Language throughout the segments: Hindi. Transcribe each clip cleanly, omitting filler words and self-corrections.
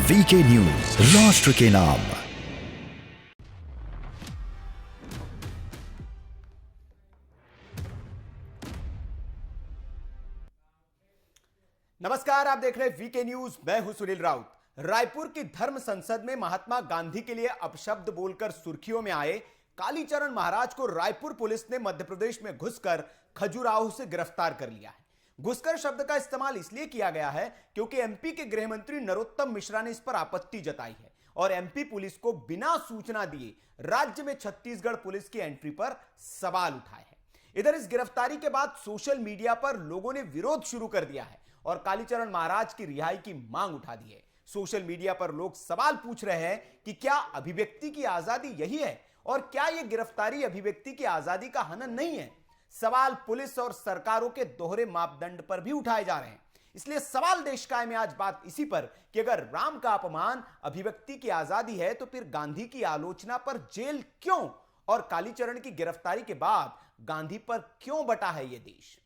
वीके न्यूज, राष्ट्र के नाम। नमस्कार, आप देख रहे हैं वीके न्यूज। मैं हूं सुनील राउत। रायपुर की धर्म संसद में महात्मा गांधी के लिए अपशब्द बोलकर सुर्खियों में आए कालीचरण महाराज को रायपुर पुलिस ने मध्य प्रदेश में घुसकर खजुराहो से गिरफ्तार कर लिया है। घुसकर शब्द का इस्तेमाल इसलिए किया गया है क्योंकि एमपी के गृह मंत्री नरोत्तम मिश्रा ने इस पर आपत्ति जताई है और एमपी पुलिस को बिना सूचना दिए राज्य में छत्तीसगढ़ पुलिस की एंट्री पर सवाल उठाए हैं। इधर इस गिरफ्तारी के बाद सोशल मीडिया पर लोगों ने विरोध शुरू कर दिया है और कालीचरण महाराज की रिहाई की मांग उठा दी है। सोशल मीडिया पर लोग सवाल पूछ रहे हैं कि क्या अभिव्यक्ति की आजादी यही है और क्या यह गिरफ्तारी अभिव्यक्ति की आजादी का हनन नहीं है। सवाल पुलिस और सरकारों के दोहरे मापदंड पर भी उठाए जा रहे हैं। इसलिए सवाल देश का है में आज बात इसी पर कि अगर राम का अपमान अभिव्यक्ति की आजादी है तो फिर गांधी की आलोचना पर जेल क्यों और कालीचरण की गिरफ्तारी के बाद गांधी पर क्यों बटा है यह देश।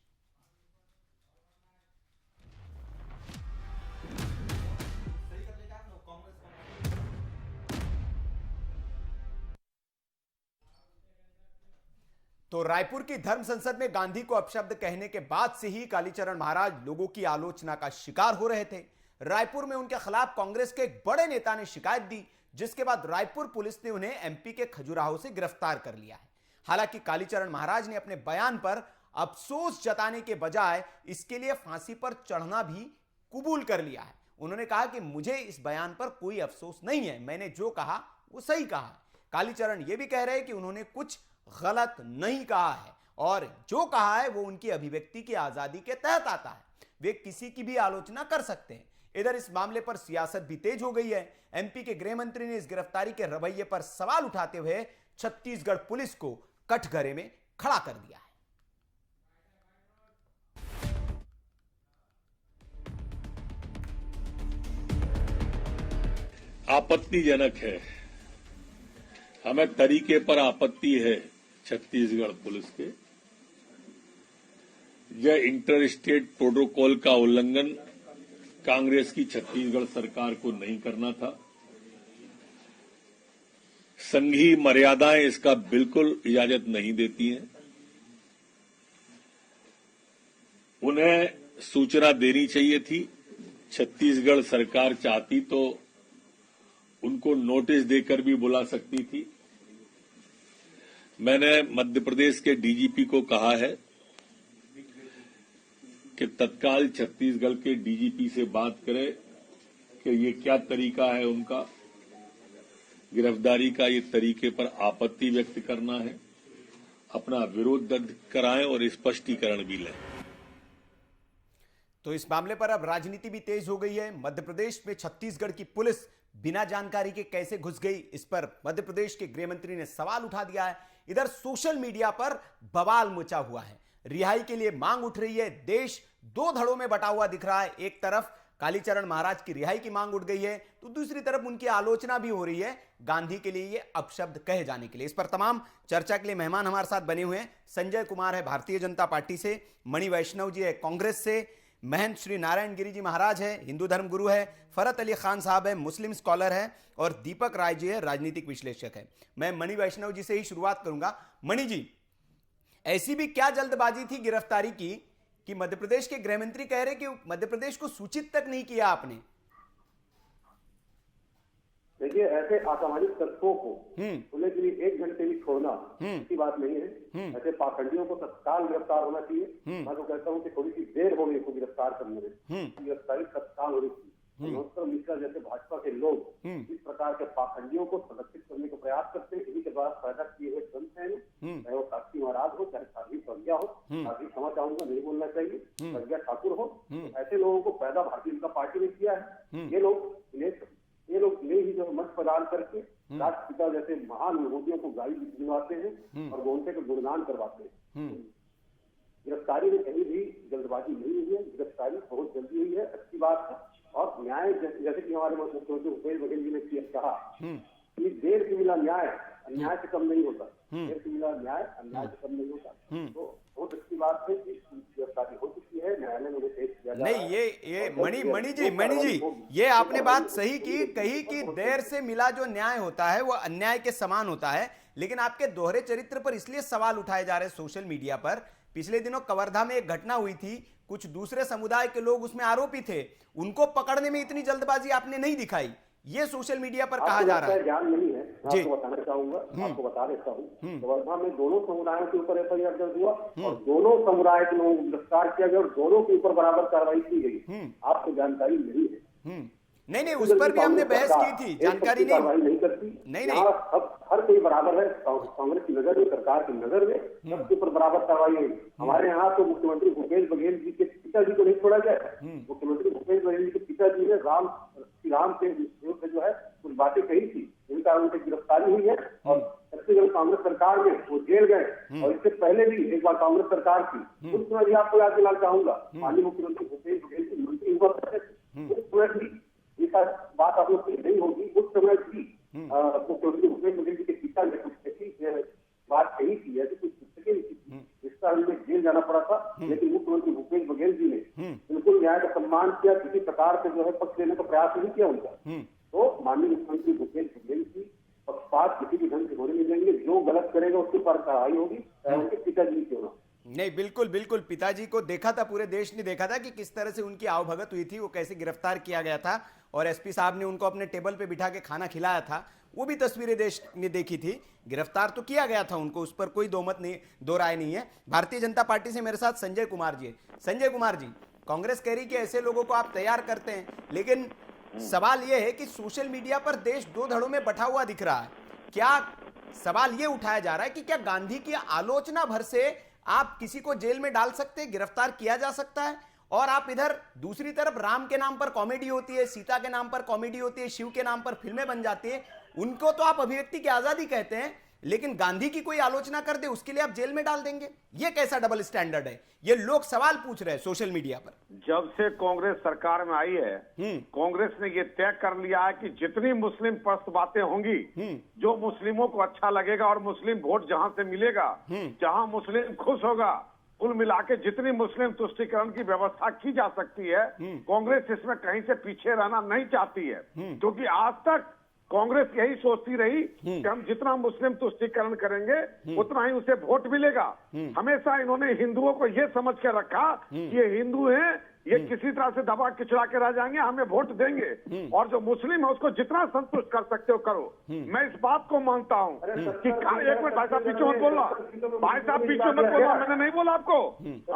तो रायपुर की धर्म संसद में गांधी को अपशब्द कहने के बाद से ही कालीचरण महाराज लोगों की आलोचना का शिकार हो रहे थे। रायपुर में उनके खिलाफ कांग्रेस के एक बड़े नेता ने शिकायत दी, जिसके बाद रायपुर पुलिस ने उन्हें एमपी के खजुराहो से गिरफ्तार कर लिया है। हालांकि कालीचरण महाराज ने अपने बयान पर अफसोस जताने के बजाय इसके लिए फांसी पर चढ़ना भी कबूल कर लिया है। उन्होंने कहा कि मुझे इस बयान पर कोई अफसोस नहीं है, मैंने जो कहा वो सही कहा। कालीचरण यह भी कह रहे हैं कि उन्होंने कुछ गलत नहीं कहा है और जो कहा है वो उनकी अभिव्यक्ति की आजादी के तहत आता है, वे किसी की भी आलोचना कर सकते हैं। इधर इस मामले पर सियासत भी तेज हो गई है। एमपी के गृह मंत्री ने इस गिरफ्तारी के रवैये पर सवाल उठाते हुए छत्तीसगढ़ पुलिस को कटघरे में खड़ा कर दिया है। आपत्तिजनक है, हमें तरीके पर आपत्ति है छत्तीसगढ़ पुलिस के। यह इंटर स्टेट प्रोटोकॉल का उल्लंघन कांग्रेस की छत्तीसगढ़ सरकार को नहीं करना था। संघीय मर्यादाएं इसका बिल्कुल इजाजत नहीं देती हैं। उन्हें सूचना देनी चाहिए थी। छत्तीसगढ़ सरकार चाहती तो उनको नोटिस देकर भी बुला सकती थी। मैंने मध्य प्रदेश के डीजीपी को कहा है कि तत्काल छत्तीसगढ़ के डीजीपी से बात करें कि ये क्या तरीका है उनका गिरफ्तारी का। ये तरीके पर आपत्ति व्यक्त करना है, अपना विरोध दर्ज कराएं और स्पष्टीकरण भी लें। तो इस मामले पर अब राजनीति भी तेज हो गई है। मध्य प्रदेश में छत्तीसगढ़ की पुलिस बिना जानकारी के कैसे घुस गई, इस पर मध्य प्रदेश के गृह मंत्री ने सवाल उठा दिया है। इधर सोशल मीडिया पर बवाल मचा हुआ है, रिहाई के लिए मांग उठ रही है। देश दो धड़ों में बटा हुआ दिख रहा है। एक तरफ कालीचरण महाराज की रिहाई की मांग उठ गई है तो दूसरी तरफ उनकी आलोचना भी हो रही है गांधी के लिए ये अपशब्द कहे जाने के लिए। इस पर तमाम चर्चा के लिए मेहमान हमारे साथ बने हुए हैं। संजय कुमार है भारतीय जनता पार्टी से, मणि वैष्णव जी है कांग्रेस से, महंत श्री नारायण गिरी जी महाराज है हिंदू धर्म गुरु है, फरत अली खान साहब है मुस्लिम स्कॉलर है और दीपक राय जी है राजनीतिक विश्लेषक है। मैं मणि वैष्णव जी से ही शुरुआत करूंगा। मणि जी, ऐसी भी क्या जल्दबाजी थी गिरफ्तारी की कि मध्य प्रदेश के गृह मंत्री कह रहे कि मध्य प्रदेश को सूचित तक नहीं किया आपने? देखिए, ऐसे असामाजिक तत्वों को होने के लिए 1 घंटे भी छोड़ना अच्छी बात नहीं है। ऐसे पाखंडियों को तत्काल गिरफ्तार होना चाहिए। मैं तो कहता हूँ कि थोड़ी सी देर हो गई इसको गिरफ्तार करने में, गिरफ्तारी तत्काल होनी चाहिए। नरोत्तम मिश्रा जैसे भाजपा के लोग इस प्रकार के पाखंडियों को संरक्षित करने का प्रयास करते हैं। इन्हीं के बाद पैदा किए हुए संत हैं, चाहे वो साक्षी महाराज हो, चाहे साध्वी प्रज्ञा हो, साध्वी क्षमा चाहूंगा नहीं बोलना चाहिए, प्रज्ञा ठाकुर हो, ऐसे लोगों को पैदा भारतीय जनता पार्टी ने किया है। ये लोग ही जो मंच प्रदान करके राष्ट्रपिता जैसे महान विभूतियों को गाली दिलवाते हैं और वो उनके गुणगान करवाते हैं। गिरफ्तारी में कहीं भी जल्दबाजी नहीं हुई है, गिरफ्तारी बहुत जल्दी हुई है, अच्छी बात है। और न्याय जैसे कि हमारे मुख्यमंत्री भूपेश बघेल जी ने कहा कि देर से मिला न्याय अन्याय से कम नहीं होता, देर से मिला न्याय अन्याय से कम नहीं होता। तो बहुत अच्छी बात है कि गिरफ्तारी हो चुकी है, न्यायालय में पेश किया जा रहा है। नहीं, ये मणि जी, ये आपने बात सही की कही कि देर से मिला जो न्याय होता है वो अन्याय के समान होता है, लेकिन आपके दोहरे चरित्र पर इसलिए सवाल उठाए जा रहे हैं सोशल मीडिया पर। पिछले दिनों कवर्धा में एक घटना हुई थी, कुछ दूसरे समुदाय के लोग उसमें आरोपी थे, उनको पकड़ने में इतनी जल्दबाजी आपने नहीं दिखाई, ये सोशल मीडिया पर कहा जा रहा है। ज्ञान नहीं है, मैं आपको बताना चाहूंगा, आपको बता देता हूँ। कवर्धा में दोनों समुदायों के ऊपर एफआईआर दर्ज हुआ और दोनों समुदाय के लोगों को गिरफ्तार किया गया और दोनों के ऊपर बराबर कार्रवाई की गई। आपको जानकारी नहीं है? नहीं, उस पर भी हमने बहस की थी, जानकारी नहीं करती। नहीं, हर कोई बराबर है, कांग्रेस की नजर में, सरकार की नजर में सबके ऊपर बराबर कार्रवाई हुई। हमारे यहाँ तो मुख्यमंत्री भूपेश बघेल जी के पिताजी को नहीं छोड़ा गया। मुख्यमंत्री भूपेश बघेल जी के पिताजी ने राम के विरुद्ध जो है कुछ बातें कही थी, जिनका उनकी गिरफ्तारी हुई है और छत्तीसगढ़ कांग्रेस सरकार में वो जेल गए। और इससे पहले भी एक बार कांग्रेस सरकार थी, उस समय भी आपको याद दिलाना चाहूंगा, माननीय मुख्यमंत्री भूपेश बघेल जी मंत्री हुआ करते थे, उस समय भी बात आप लोग की नहीं होगी। उस समय भी मुख्यमंत्री भूपेश बघेल जी के पिता ने कुछ ऐसी बात कही थी, ऐसी कुछ पुस्तकें लिखी थी, जिसका उन्हें जेल जाना पड़ा था। लेकिन मुख्यमंत्री भूपेश बघेल जी ने बिल्कुल न्याय का सम्मान किया, किसी प्रकार से जो है पक्ष लेने का प्रयास नहीं किया उनका। तो माननीय मुख्यमंत्री भूपेश बघेल की पक्षपात किसी भी ढंग से होने नहीं देंगे। जो गलत करेगा उसके पर कार्रवाई होगी, चाहे उनके पिताजी क्यों ना। नहीं, बिल्कुल पिताजी को देखा था, पूरे देश ने देखा था कि किस तरह से उनकी आवभगत हुई थी, वो कैसे गिरफ्तार किया गया था और एसपी साहब ने उनको अपने टेबल पे बिठा के खाना खिलाया था, वो भी तस्वीरें देश ने देखी थी। गिरफ्तार तो किया गया था उनको, उस पर कोई दो राय नहीं है। भारतीय जनता पार्टी से मेरे साथ संजय कुमार जी है। संजय कुमार जी, कांग्रेस कह रही कि ऐसे लोगों को आप तैयार करते हैं, लेकिन सवाल यह है कि सोशल मीडिया पर देश दो धड़ों में बटा हुआ दिख रहा है। क्या सवाल यह उठाया जा रहा है कि क्या गांधी की आलोचना भर से आप किसी को जेल में डाल सकते हैं, गिरफ्तार किया जा सकता है, और आप इधर दूसरी तरफ राम के नाम पर कॉमेडी होती है, सीता के नाम पर कॉमेडी होती है, शिव के नाम पर फिल्में बन जाती है, उनको तो आप अभिव्यक्ति की आजादी कहते हैं, लेकिन गांधी की कोई आलोचना कर दे उसके लिए आप जेल में डाल देंगे? ये कैसा डबल स्टैंडर्ड है? ये लोग सवाल पूछ रहे हैं सोशल मीडिया पर। जब से कांग्रेस सरकार में आई है, कांग्रेस ने ये तय कर लिया है कि जितनी मुस्लिम प्रस्त बातें होंगी, जो मुस्लिमों को अच्छा लगेगा और मुस्लिम वोट जहां से मिलेगा, जहां मुस्लिम खुश होगा, कुल मिला के जितनी मुस्लिम तुष्टीकरण की व्यवस्था की जा सकती है, कांग्रेस इसमें कहीं से पीछे रहना नहीं चाहती है। क्योंकि आज तक कांग्रेस यही सोचती रही कि हम जितना मुस्लिम तुष्टीकरण करेंगे उतना ही उसे वोट मिलेगा। हमेशा इन्होंने हिंदुओं को ये समझ के रखा कि ये हिंदू हैं, ये किसी तरह से दबा खिचड़ा के रह जाएंगे, हमें वोट देंगे, और जो मुस्लिम है उसको जितना संतुष्ट कर सकते हो करो। मैं इस बात को मानता हूँ कि एक मिनट भाई साहब पीछे मत बोलना, भाई साहब पीछे मत बोलना, मैंने नहीं बोला आपको।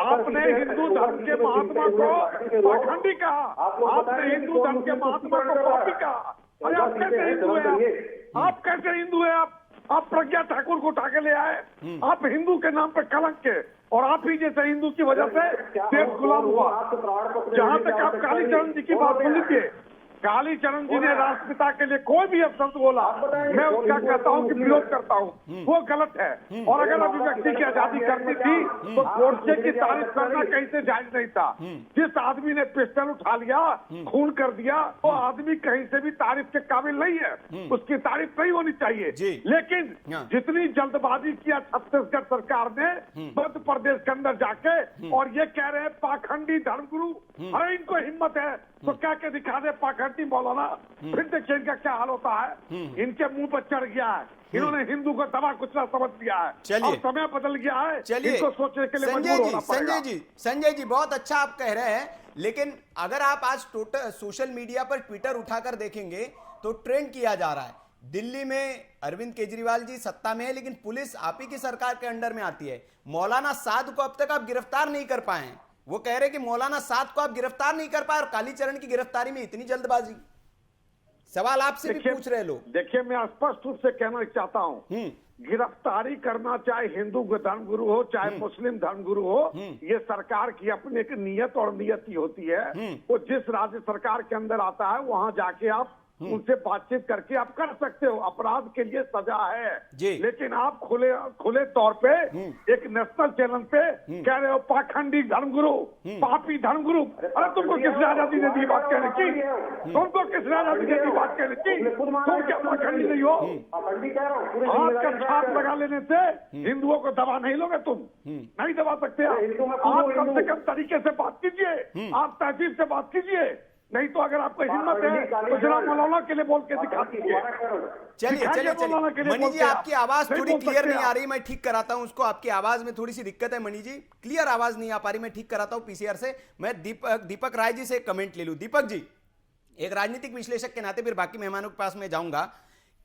आपने हिंदू धर्म के महात्मा को पाखंडी कहा, आपने हिंदू धर्म के महात्मा को पापी कहा। अरे आप कैसे हिंदू है? आप कैसे हिंदू है? आप प्रज्ञा ठाकुर को उठा के ले आए, आप हिंदू के नाम पे कलंक के, और आप ही जैसे हिंदू की वजह से देश गुलाम हुआ। जहां तक आप कालीचरण जी की बात सुन लीजिए, कालीचरण जी ने राष्ट्रपिता के लिए कोई भी शब्द बोला, मैं उसका कहता हूं कि विरोध करता हूं, वो गलत है। और अगर अभिव्यक्ति की आजादी करनी थी तो गोडसे की तारीफ करना कहीं से जायज नहीं था। जिस आदमी ने पिस्टल उठा लिया, खून कर दिया, वो आदमी कहीं से भी तारीफ के काबिल नहीं है, उसकी तारीफ नहीं होनी चाहिए। लेकिन जितनी जल्दबाजी किया छत्तीसगढ़ सरकार ने मध्य प्रदेश के अंदर जाके, और ये कह रहे हैं पाखंडी धर्मगुरु, अरे इनको हिम्मत है तो क्या के दिखा दे पाखंडी मौलाना, फिर देखिए इनका क्या हाल होता है। इनके मुंह पर चढ़ गया है, इन्होंने हिंदू को दबा कुचला समझ लिया है, और समय बदल गया है, इनको सोचने के लिए मजबूर होना पड़ेगा। संजय जी बहुत अच्छा आप कह रहे हैं, लेकिन अगर आप आज टोटल सोशल मीडिया पर ट्विटर उठाकर देखेंगे तो ट्रेंड किया जा रहा है, दिल्ली में अरविंद केजरीवाल जी सत्ता में है, लेकिन पुलिस आप ही की सरकार के अंडर में आती है। मौलाना साद को अब तक आप गिरफ्तार नहीं कर पाए हैं, वो कह रहे कि मौलाना साद को आप गिरफ्तार नहीं कर पाए, और कालीचरण की गिरफ्तारी में इतनी जल्दबाजी। सवाल आपसे भी पूछ रहे लोग। देखिए, मैं स्पष्ट रूप से कहना चाहता हूं, गिरफ्तारी करना चाहे हिंदू धर्मगुरु हो चाहे मुस्लिम धर्मगुरु हो, ये सरकार की अपनी एक नियत और नियति होती है। वो जिस राज्य सरकार के अंदर आता है वहां जाके आप उनसे बातचीत करके आप कर सकते हो, अपराध के लिए सजा है। जी। लेकिन आप खुले तौर पे एक नेशनल चैनल पे कह रहे हो पाखंडी धर्मगुरु, पापी धर्मगुरु। अरे तुमको किसने आजादी दे दी बात कहने की? तुमको किसने आजादी दे दी बात कहने की? तुम क्या पाखंडी नहीं हो? हाथ का छाप लगा लेने से हिंदुओं को दबा नहीं लोगे तुम, नहीं दबा सकते आप कम से कम तरीके से बात कीजिए, आप तहजीब से बात कीजिए। नहीं तो अगर आपको हिम्मत है तो जरा मौलाना के लिए बोल के दिखा दीजिए। चलिए मणि जी, आपकी आवाज थोड़ी क्लियर नहीं आ रही, मैं ठीक कराता हूं उसको। आपकी आवाज में थोड़ी सी दिक्कत है मणि जी, क्लियर आवाज नहीं आ पा रही, मैं ठीक कराता हूं पीसीआर से। मैं दीपक राय जी से एक कमेंट ले लूं। दीपक जी, एक राजनीतिक विश्लेषक के नाते फिर बाकी मेहमानों के पास में जाऊंगा,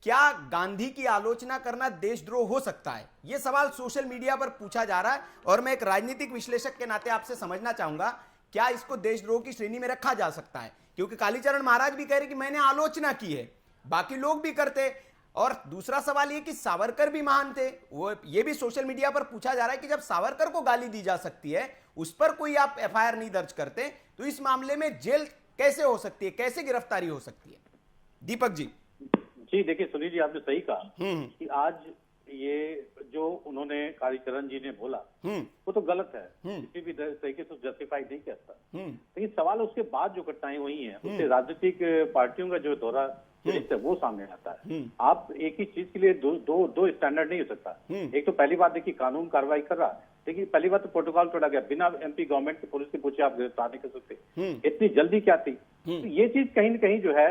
क्या गांधी की आलोचना करना देशद्रोह हो सकता है? यह सवाल सोशल मीडिया पर पूछा जा रहा है और मैं एक राजनीतिक विश्लेषक के नाते आपसे समझना चाहूंगा, क्या इसको देशद्रोह की श्रेणी में रखा जा सकता है? क्योंकि कालीचरण महाराज भी कह रहे कि मैंने आलोचना की है, बाकी लोग भी करते। और दूसरा सवाल ये कि सावरकर भी महान थे, वो ये भी सोशल मीडिया पर पूछा जा रहा है कि जब सावरकर को गाली दी जा सकती है, उस पर कोई आप एफआईआर नहीं दर्ज करते, तो इस मामले में जेल कैसे हो सकती है, कैसे गिरफ्तारी हो सकती है? दीपक जी। जी देखिए सुनील जी, आपने सही कहा कि आज ये जो उन्होंने कालीचरण जी ने बोला वो तो गलत है, किसी भी तरीके से जस्टिफाई नहीं करता। लेकिन सवाल उसके बाद जो घटनाएं हुई हैं उससे राजनीतिक पार्टियों का जो दौरा वो सामने आता है। आप एक ही चीज के लिए दो स्टैंडर्ड नहीं हो सकता। एक तो पहली बात देखिए, कानून कार्रवाई कर रहा है, लेकिन पहली बात तो प्रोटोकॉल तोड़ा गया, बिना एमपी गवर्नमेंट के पुलिस के पूछे आप गिरफ्तार नहीं कर सकते। इतनी जल्दी क्या थी? तो ये चीज कहीं न कहीं जो है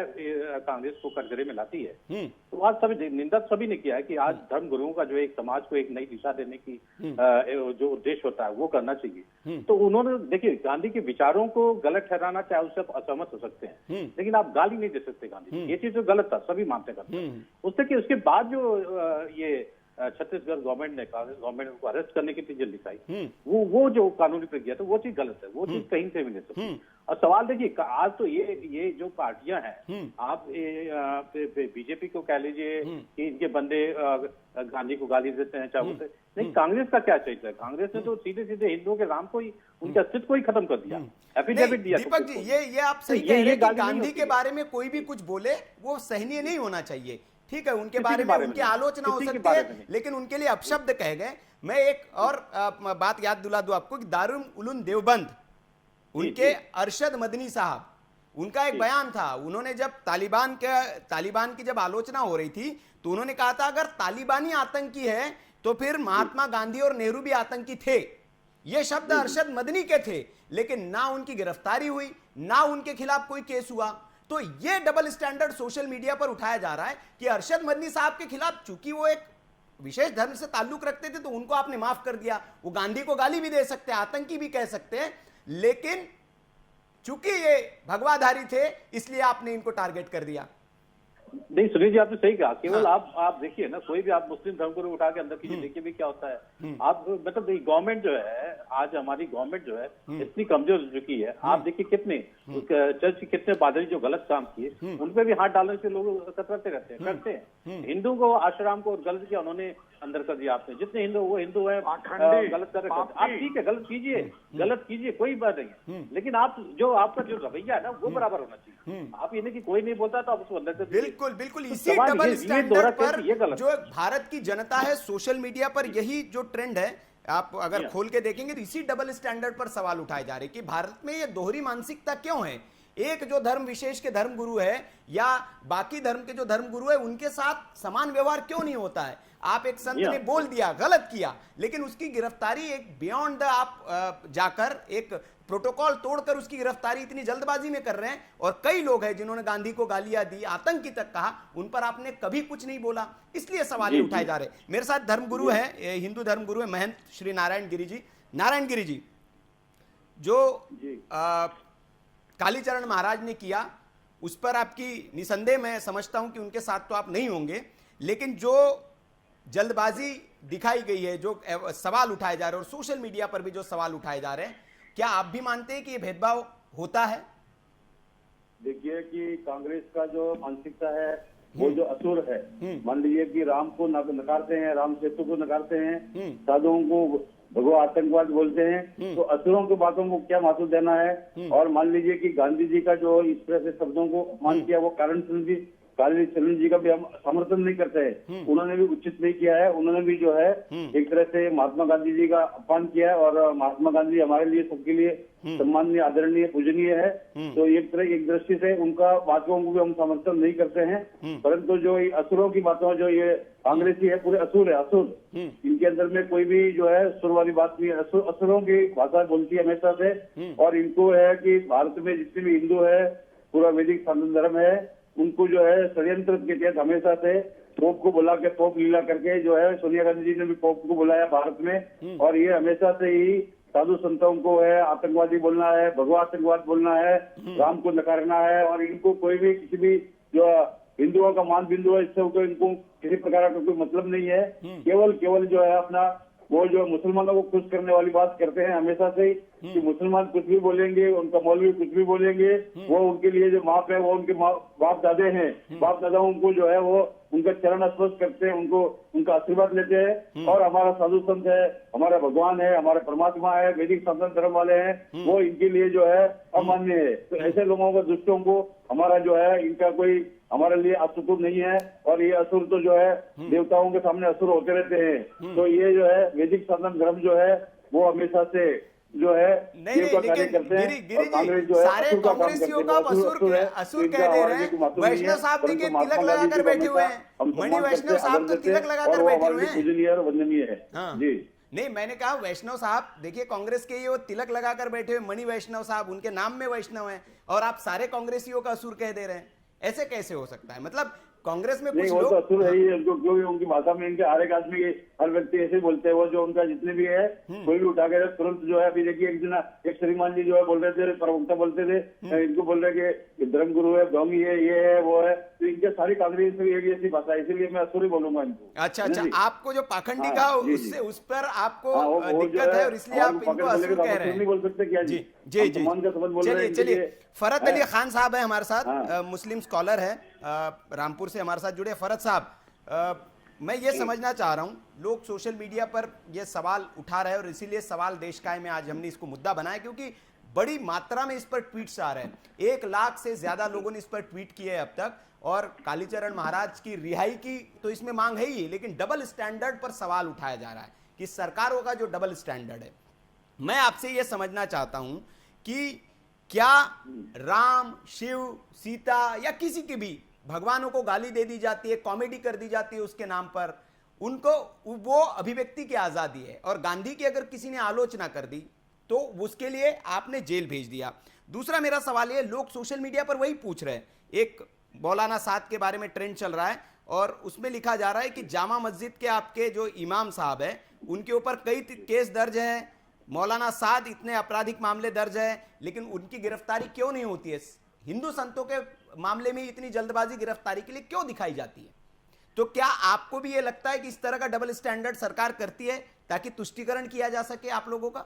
कांग्रेस को कटघरे में लाती है। तो आज सभी निंदा सभी ने किया है कि आज धर्म गुरुओं का जो एक समाज को एक नई दिशा देने की जो उद्देश्य होता है वो करना चाहिए। तो उन्होंने देखिए गांधी के विचारों को गलत ठहराना, चाहे उससे आप असहमत हो सकते हैं, लेकिन आप गाली नहीं दे सकते गांधी। ये चीज तो गलत था, सभी मानते करते। उसके बाद जो ये छत्तीसगढ़ गवर्नमेंट ने, कांग्रेस गवर्नमेंट को अरेस्ट करने की चीजें दिखाई, वो जो कानूनी प्रक्रिया था वो चीज गलत है, वो चीज कहीं से भी नहीं सकती। और सवाल देखिए, आज तो ये जो पार्टियां हैं, आप बीजेपी को कह लीजिए कि इनके बंदे गांधी को गाली देते हैं, चाहे उसे नहीं। कांग्रेस का क्या चरित्र है? कांग्रेस ने तो सीधे सीधे हिंदुओं के नाम को ही, उनके अस्तित्व को ही खत्म कर दिया, एफिडेविट दिया। दीपक जी, ये आप सही कह रहे हैं कि गांधी के बारे में कोई भी कुछ बोले वो सहनीय नहीं होना चाहिए। ठीक है, उनके बारे में उनकी आलोचना हो सकती है, लेकिन उनके लिए अपशब्द कहे गए। मैं एक और बात याद दिला दूं आपको कि दारुल उलूम देवबंद, उनके अरशद मदनी साहब, उनका एक बयान था। उन्होंने जब तालिबान की जब आलोचना हो रही थी तो उन्होंने कहा था अगर तालिबानी आतंकी है तो फिर महात्मा गांधी और नेहरू भी आतंकी थे। ये शब्द अरशद मदनी के थे, लेकिन ना उनकी गिरफ्तारी हुई, ना उनके खिलाफ कोई केस हुआ। तो ये डबल स्टैंडर्ड सोशल मीडिया पर उठाया जा रहा है कि अरशद मदनी साहब के खिलाफ, चूंकि वो एक विशेष धर्म से ताल्लुक रखते थे तो उनको आपने माफ कर दिया। वो गांधी को गाली भी दे सकते हैं, आतंकी भी कह सकते हैं, लेकिन चूंकि ये भगवाधारी थे इसलिए आपने इनको टारगेट कर दिया। नहीं सुनील जी, आपने सही कहा। केवल आप देखिए ना, कोई भी आप मुस्लिम धर्म को उठा के अंदर कीजिए, देखिए भी क्या होता है। आप मतलब गवर्नमेंट जो है, आज हमारी गवर्नमेंट जो है इतनी कमजोर हो चुकी है। आप देखिए कितने चर्च के कितने पादरी जो गलत काम किए, उन पे भी हाथ डालने से लोग कतराते रहते हैं, करते हैं। हिंदू को, आश्रम को गलत किया उन्होंने, अंदर कर दिया आपने। जितने हिंदू वो हिंदू है, गलत कर रहे। आप ठीक है, गलत कीजिए, कोई बात नहीं, लेकिन आप जो आपका जो रवैया है ना वो बराबर होना चाहिए। आप ये नहीं कि कोई नहीं बोलता तो आप उसको अंदर कर। बिल्कुल इसी डबल स्टैंडर्ड पर जो भारत की जनता है, सोशल मीडिया पर यही जो ट्रेंड है, आप अगर खोल के देखेंगे तो इसी डबल स्टैंडर्ड पर सवाल उठाए जा रहे हैं कि भारत में ये दोहरी मानसिकता क्यों है। एक जो धर्म विशेष के धर्म गुरु है या बाकी धर्म के जो धर्म गुरु है, उनके साथ समान व्यवहार क्यों नहीं होता है? आप एक संत ने बोल दिया, गलत किया, लेकिन उसकी गिरफ्तारी एक बियॉन्ड द आप जाकर एक प्रोटोकॉल तोड़कर उसकी गिरफ्तारी इतनी जल्दबाजी में कर रहे हैं। और कई लोग हैं जिन्होंने गांधी को गालियां दी, आतंकी तक कहा, उन पर आपने कभी कुछ नहीं बोला, इसलिए सवाल ये उठाए जा रहे हैं। मेरे साथ धर्मगुरु है, हिंदू धर्मगुरु है महंत श्री नारायण गिरी जी। नारायण गिरी जी, जो कालीचरण महाराज ने किया उस पर आपकी निसंदेह मैं समझता हूं कि उनके साथ तो आप नहीं होंगे, लेकिन जो जल्दबाजी दिखाई गई है, जो सवाल उठाए जा रहे हैं और सोशल मीडिया पर भी जो सवाल उठाए जा रहे हैं, क्या आप भी मानते हैं कि ये भेदभाव होता है? देखिए कि कांग्रेस का जो मानसिकता है वो जो असुर है, मान लीजिए कि राम को नकारते हैं, राम सेतु को नकारते हैं, साधुओं को भगवा आतंकवाद बोलते हैं, तो असुरों की बातों को क्या मासूल देना है। और मान लीजिए कि गांधी जी का जो इस तरह से शब्दों को अपमान किया, वो कालीचरण जी का भी हम समर्थन नहीं करते हैं, उन्होंने भी उचित नहीं किया है। उन्होंने भी जो है एक तरह से महात्मा गांधी जी का अपमान किया है, और महात्मा गांधी हमारे लिए, सबके लिए सम्माननीय, आदरणीय, पूजनीय है। तो एक दृष्टि से उनका बातों को भी हम समर्थन नहीं करते हैं। परंतु जो ये असुरों की बातों, जो ये कांग्रेसी है, पूरे असुर है, असुर, इनके अंदर में कोई भी जो है असुर वाली बात नहीं है। असुरों की भाषा बोलती है हमेशा से। और इनको है कि भारत में जितने भी हिंदू है, पूरा वैदिक सनातन धर्म है, उनको जो है षड्यंत्र के तहत हमेशा से पोप को बुला के, पोप लीला करके जो है, सोनिया गांधी जी ने भी पोप को बुलाया भारत में। और ये हमेशा से ही साधु संतों को है आतंकवादी बोलना है, भगवा आतंकवाद बोलना है, राम को नकारना है। और इनको कोई भी किसी भी जो हिंदुओं का मान बिंदु है, इससे इनको किसी प्रकार का कोई मतलब नहीं है। केवल जो है अपना वो जो मुसलमानों को खुश करने वाली बात करते हैं हमेशा से ही, कि मुसलमान कुछ भी बोलेंगे, उनका मौलवी कुछ भी बोलेंगे, वो उनके लिए जो माप है, वो उनके बाप दादे हैं, बाप दादाओं को जो है वो उनका चरण स्पर्श करते हैं, उनको उनका आशीर्वाद लेते हैं। और हमारा साधु संत है, हमारा भगवान है, हमारा परमात्मा है, वैदिक सनातन धर्म वाले हैं, वो इनके लिए जो है अमान्य है। तो ऐसे लोगों को, दुष्टों को, हमारा जो है इनका कोई हमारे लिए असुर नहीं है। और ये असुर तो जो है देवताओं के सामने असुर होते रहते हैं। तो ये जो है वैदिक सनातन धर्म जो है वो हमेशा से जो है नहीं, लेकिन गिरी जी, सारे कांग्रेसियों का असुर कह दे रहे हैं। वैष्णव साहब देखिए तिलक लगाकर बैठे हुए हैं, मणि वैष्णव साहब तो तिलक लगाकर बैठे हुए हैं। पूजनीय और वंदनीय है जी। नहीं, मैंने कहा वैष्णव साहब देखिए, कांग्रेस के ये वो तिलक लगाकर बैठे हुए मणि वैष्णव साहब, उनके नाम में वैष्णव है, और आप सारे कांग्रेसियों का असुर कह दे रहे हैं। ऐसे कैसे हो सकता है? मतलब कांग्रेस में कुछ लोग तो असुर है ही, उनको क्यों भी उनकी भाषा में, इनके हर एक आदमी के, हर व्यक्ति ऐसे बोलते हैं। वो जो उनका जितने भी है, कोई भी उठा के तुरंत जो है, अभी देखिए एक श्रीमान जी जो है बोल रहे थे, प्रवक्ता बोलते थे, इनको बोल रहे कि धर्म गुरु है, ढोंगी है, ये है, वो है। तो इनके सारी कांग्रेस में एक ऐसी भाषा है, इसीलिए मैं असुर ही बोलूंगा इनको। अच्छा, आपको जो पाखंडी का उससे उस पर आपको दिक्कत है, और इसलिए आप इनको असुर कह रहे हैं। नहीं बोल सकते क्या जी? चलिए, फरत अली खान साहब है हमारे साथ, मुस्लिम स्कॉलर है, रामपुर से हमारे साथ जुड़े। फरत साहब, मैं ये समझना चाह रहा हूँ, लोग सोशल मीडिया पर ये सवाल उठा रहे हैं, और इसीलिए सवाल देश का है में आज हमने इसको मुद्दा बनाया, क्योंकि बड़ी मात्रा में इस पर ट्वीट्स आ रहे हैं। 1 लाख से ज्यादा लोगों ने इस पर ट्वीट किए अब तक, और कालीचरण महाराज की रिहाई की तो इसमें मांग है ही, लेकिन डबल स्टैंडर्ड पर सवाल उठाया जा रहा है कि सरकारों का जो डबल स्टैंडर्ड है। मैं आपसे यह समझना चाहता हूं कि क्या राम, शिव, सीता या किसी के भी भगवानों को गाली दे दी जाती है, कॉमेडी कर दी जाती है उसके नाम पर, उनको वो अभिव्यक्ति की आजादी है, और गांधी की अगर किसी ने आलोचना कर दी तो उसके लिए आपने जेल भेज दिया। दूसरा मेरा सवाल ये, लोग सोशल मीडिया पर वही पूछ रहे हैं, एक मौलाना साद के बारे में ट्रेंड चल रहा है, और उसमें लिखा जा रहा है कि जामा मस्जिद के आपके जो इमाम साहब है, उनके ऊपर कई केस दर्ज है, मौलाना साद इतने आपराधिक मामले दर्ज है, लेकिन उनकी गिरफ्तारी क्यों नहीं होती है? हिंदू संतों के मामले में इतनी जल्दबाजी गिरफ्तारी के लिए क्यों दिखाई जाती है? तो क्या आपको भी ये लगता है कि इस तरह का डबल स्टैंडर्ड सरकार करती है ताकि तुष्टीकरण किया जा सके आप लोगों का?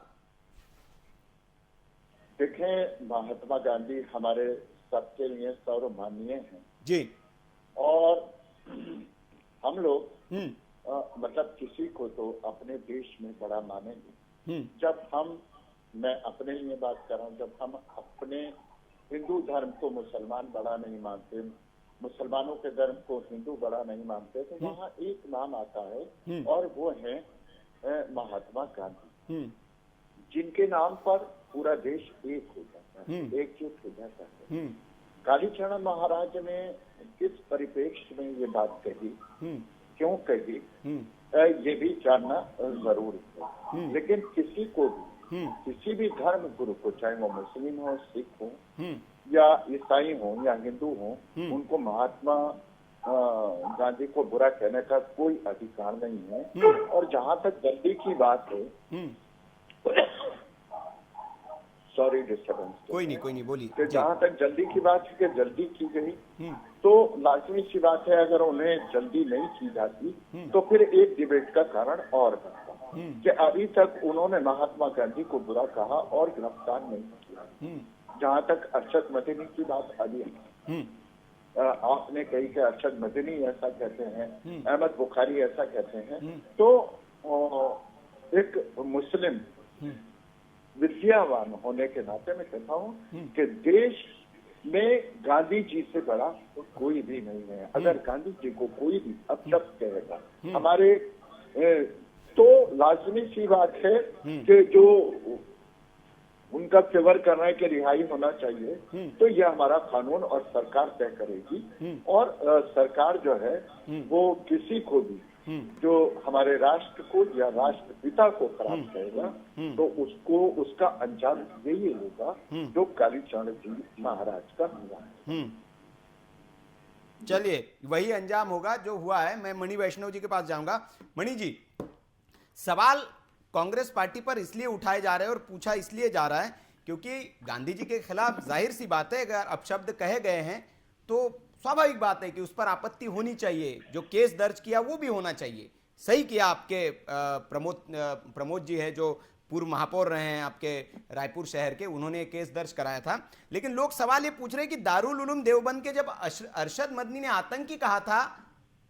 देखें, महात्मा गांधी हमारे सबके लिए सर्वमान्य हैं जी, और हम लोग मतलब किसी को तो अपने देश में बड़ा मानेंगे जब हम, मैं अपने लिए बात कर रहा हूँ, जब हम अपने हिंदू धर्म को मुसलमान बड़ा नहीं मानते, मुसलमानों के धर्म को हिंदू बड़ा नहीं मानते, तो वहाँ एक नाम आता है और वो है महात्मा गांधी, जिनके नाम पर पूरा देश एक हो जाता है, एकजुट हो जाता है। कालीचरण महाराज ने किस परिप्रेक्ष्य में ये बात कही, क्यों कही, ये भी जानना जरूरी है। लेकिन किसी को भी, किसी भी धर्म गुरु को, चाहे वो मुस्लिम हो, सिख हो, या ईसाई हो या हिंदू हो, उनको महात्मा गांधी को बुरा कहने का कोई अधिकार नहीं है। और जहाँ तक जल्दी की बात है, सॉरी डिस्टर्बेंस, कोई नहीं बोलिए। तो जहाँ तक जल्दी की बात है कि जल्दी की गई, तो लाजमी सी बात है, अगर उन्हें जल्दी नहीं की जाती तो फिर एक डिबेट का कारण और बनता कि अभी तक उन्होंने महात्मा गांधी को बुरा कहा और गिरफ्तार नहीं किया। जहाँ तक अरशद मदनी की बात अभी है, आपने कही कि अरशद मदनी ऐसा कहते हैं, अहमद बुखारी ऐसा कहते हैं, तो एक मुस्लिम विद्यावान होने के नाते मैं कहता हूँ कि देश में गांधी जी से बड़ा तो कोई भी नहीं है। अगर गांधी जी को कोई भी अपशब्द कहेगा हमारे तो लाजमी सी बात है कि जो उनका फेवर करने के रिहाई होना चाहिए, तो यह हमारा कानून और सरकार तय करेगी। और सरकार जो है वो किसी को भी जो हमारे राष्ट्र को या राष्ट्रपिता को खराब करेगा तो उसको उसका अंजाम यही होगा जो कालीचरण जी महाराज का हुआ है। चलिए, वही अंजाम होगा जो हुआ है। मैं मणि वैष्णव जी के पास जाऊंगा। मणि जी, सवाल कांग्रेस पार्टी पर इसलिए उठाए जा रहे हैं और पूछा इसलिए जा रहा है क्योंकि गांधी जी के खिलाफ जाहिर सी बात है अगर अपशब्द कहे गए हैं तो स्वाभाविक बात है कि उस पर आपत्ति होनी चाहिए। जो केस दर्ज किया वो भी होना चाहिए। सही किया आपके प्रमोद जी है जो पूर्व महापौर रहे हैं आपके रायपुर शहर के, उन्होंने केस दर्ज कराया था। लेकिन लोग सवाल ये पूछ रहे हैं कि दारुल उलूम देवबंद के जब अरशद मदनी ने आतंकी कहा था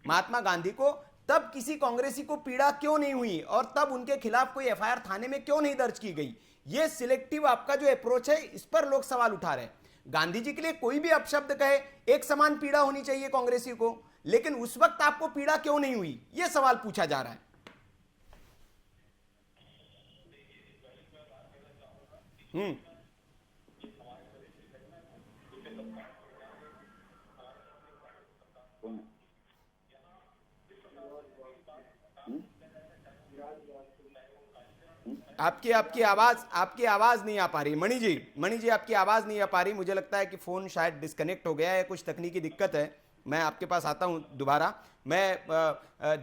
महात्मा गांधी को, तब किसी कांग्रेसी को पीड़ा क्यों नहीं हुई और तब उनके खिलाफ कोई एफआईआर थाने में क्यों नहीं दर्ज की गई? ये सिलेक्टिव आपका जो अप्रोच है इस पर लोग सवाल उठा रहे हैं। गांधी जी के लिए कोई भी अपशब्द कहे एक समान पीड़ा होनी चाहिए कांग्रेसी को, लेकिन उस वक्त आपको पीड़ा क्यों नहीं हुई, यह सवाल पूछा जा रहा है। आपकी आवाज नहीं आ पा रही मणि जी आपकी आवाज नहीं आ पा रही। मुझे लगता है कि फोन शायद डिस्कनेक्ट हो गया है, कुछ तकनीकी दिक्कत है। मैं आपके पास आता हूं दोबारा। मैं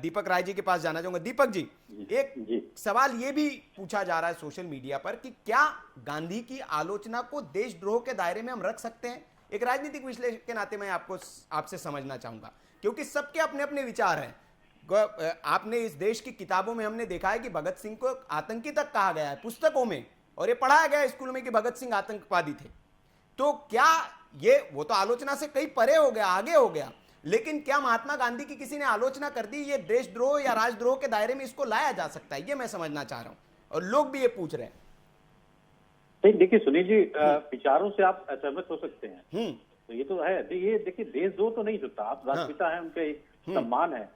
दीपक राय जी के पास जाना चाहूंगा। दीपक जी, एक सवाल ये भी पूछा जा रहा है सोशल मीडिया पर कि क्या गांधी की आलोचना को देशद्रोह के दायरे में हम रख सकते हैं? एक राजनीतिक विश्लेषक के नाते मैं आपसे समझना चाहूंगा क्योंकि सबके अपने अपने विचार हैं। आपने इस देश की किताबों में हमने देखा है कि भगत सिंह को आतंकी तक कहा गया है पुस्तकों में, और ये पढ़ाया गया है स्कूल में कि भगत सिंह आतंकवादी थे। तो क्या ये वो तो आलोचना से कहीं परे हो गया, आगे हो गया, लेकिन क्या महात्मा गांधी की किसी ने आलोचना कर दी, ये देशद्रोह या राजद्रोह के दायरे में इसको लाया जा सकता है? ये मैं समझना चाह रहा हूं और लोग भी ये पूछ रहे हैं। देखिए सुनील जी, विचारों से आप असहमत हो सकते हैं, तो ये तो है। ये देखिए देशद्रोह तो नहीं होता, आप राष्ट्रपिता हैं, उनके एक सम्मान है,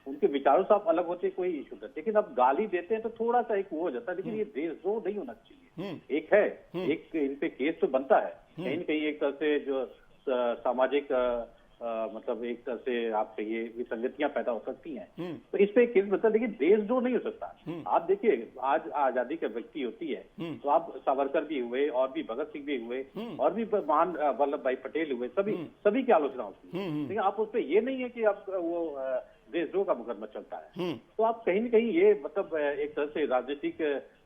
उनके विचारों से आप अलग होते कोई इशू नहीं। लेकिन अब गाली देते हैं तो थोड़ा सा एक वो हो जाता है, लेकिन ये देशद्रोह नहीं होना चाहिए। एक है, एक इन पे केस तो बनता है कहीं न कहीं, एक तरह से जो सामाजिक मतलब एक तरह से आप कहिए विसंगतियां पैदा हो सकती हैं, तो इस पे एक केस बनता है, लेकिन देशद्रोह नहीं हो सकता। आप देखिए आज आजादी की व्यक्ति होती है तो आप सावरकर भी हुए और भी भगत सिंह भी हुए और भी महान वल्लभ भाई पटेल हुए, सभी की आलोचना होती है, लेकिन आप उस पर ये नहीं है कि आप वो देशद्रोह का मुकदमा चलता है। तो आप कहीं न कहीं ये मतलब एक तरह से राजनीतिक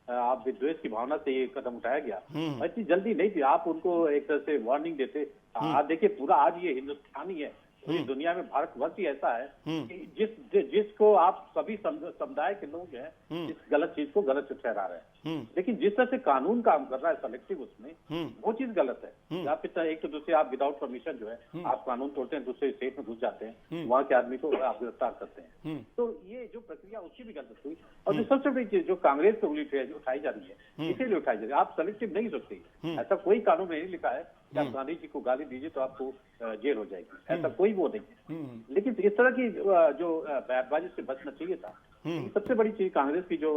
आप विद्वेष की भावना से ये कदम उठाया गया, इतनी जल्दी नहीं थी। आप उनको एक तरह से वार्निंग देते। आप देखिए पूरा आज ये हिंदुस्तानी है, पूरी दुनिया में भारतवर्ष ही ऐसा है कि जिसको आप सभी समुदाय के लोग हैं इस गलत चीज को गलत ठहरा रहे हैं, लेकिन जिस तरह से कानून काम कर रहा है सेलेक्टिव उसमें, वो चीज गलत है। आप एक तो दूसरे आप विदाउट परमिशन जो है आप कानून तोड़ते हैं, दूसरे स्टेट में घुस जाते हैं, वहां के आदमी को आप गिरफ्तार करते हैं। तो ये जो प्रक्रिया उसकी भी गलत हुई। और जो सबसे बड़ी चीज जो कांग्रेस पे उंगली उठाई जा रही है, इसीलिए उठाई जा रही है। आप सेलेक्टिव नहीं सकते, ऐसा कोई कानून में नहीं लिखा है कि आप गांधी जी को गाली दीजिए तो आपको जेल हो जाएगी, ऐसा कोई वो नहीं है। लेकिन इस तरह की जो बयानबाजी से बचना चाहिए था। सबसे बड़ी चीज कांग्रेस की जो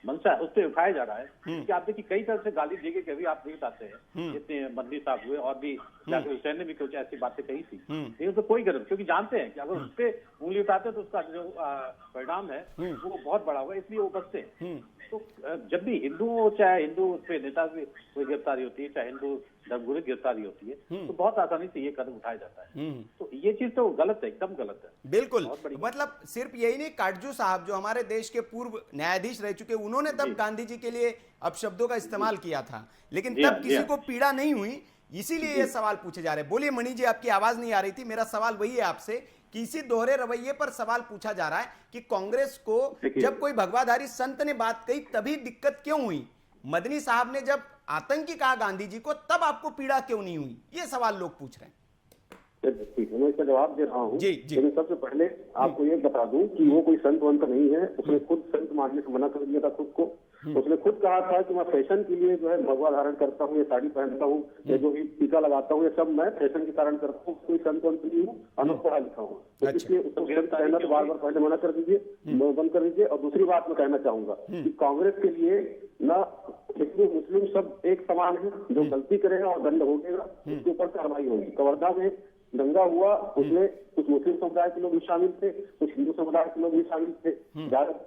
मंशा है उस पर उठाया जा रहा है कि आप देखिए कई तरह से गाली दी गई, कभी आप नहीं बताते हैं, जितने मंत्री साहब हुए और भी जाकिर हुसैन ने भी कुछ ऐसी बातें कही थी, लेकिन तो कोई गलत, क्योंकि जानते हैं कि अगर उस पर उंगली उठाते हैं तो उसका जो परिणाम है वो बहुत बड़ा होगा, इसलिए वो बचते हैं। तो जब भी हिंदू हो, चाहे हिंदू उस पर नेता की कोई गिरफ्तारी होती है, चाहे हिंदू धर्मगुरु की गिरफ्तारी होती है, तो बहुत आसानी से ये कदम उठाया जाता है। तो ये चीज तो गलत है, एकदम गलत है। बिल्कुल, मतलब सिर्फ यही नहीं, काटजू साहब जो हमारे देश के पूर्व न्यायाधीश रह चुके, उन्होंने तब गांधी जी के लिए अपशब्दों का इस्तेमाल किया था, लेकिन तब किसी को पीड़ा नहीं हुई, इसीलिए ये सवाल पूछे जा रहे हैं। बोलिए मणि जी, आपकी आवाज नहीं आ रही थी। मेरा सवाल वही है आपसे कि इसी दोहरे रवैये पर सवाल पूछा जा रहा है कि कांग्रेस को जब कोई भगवाधारी संत ने बात कही तभी दिक्कत क्यों हुई, मदनी साहब ने जब आतंकी कहा गांधी जी को तब आपको पीड़ा क्यों नहीं हुई? ये सवाल लोग पूछ रहे हैं। ठीक है, मैं इसका जवाब दे रहा हूँ। जी, जी। लेकिन सबसे पहले आपको ये बता दूं कि वो कोई संत वंत नहीं है। उसने खुद संत मानने से मना कर दिया था खुद को। उसने खुद कहा था कि मैं फैशन के लिए जो है भगवा धारण करता हूँ, या साड़ी पहनता हूँ, या जो भी टीका लगाता हूँ, ये सब मैं फैशन के कारण करता हूँ। कोई संत वंत नहीं हूँ, अनपढ़ पढ़ा लिखा हूँ। तो इसलिए उसको कहना तो बार बार पहले मना कर दीजिए, बंद कर दीजिए। और दूसरी बात मैं कहना चाहूंगा कि कांग्रेस के लिए ना हिंदू मुस्लिम सब एक समान है। जो गलती करेगा और दंड होगा उसके ऊपर कार्रवाई होगी। कवर्धा में दंगा हुआ, उसमें कुछ मुस्लिम समुदाय के लोग भी शामिल थे, कुछ हिंदू समुदाय के लोग भी शामिल थे।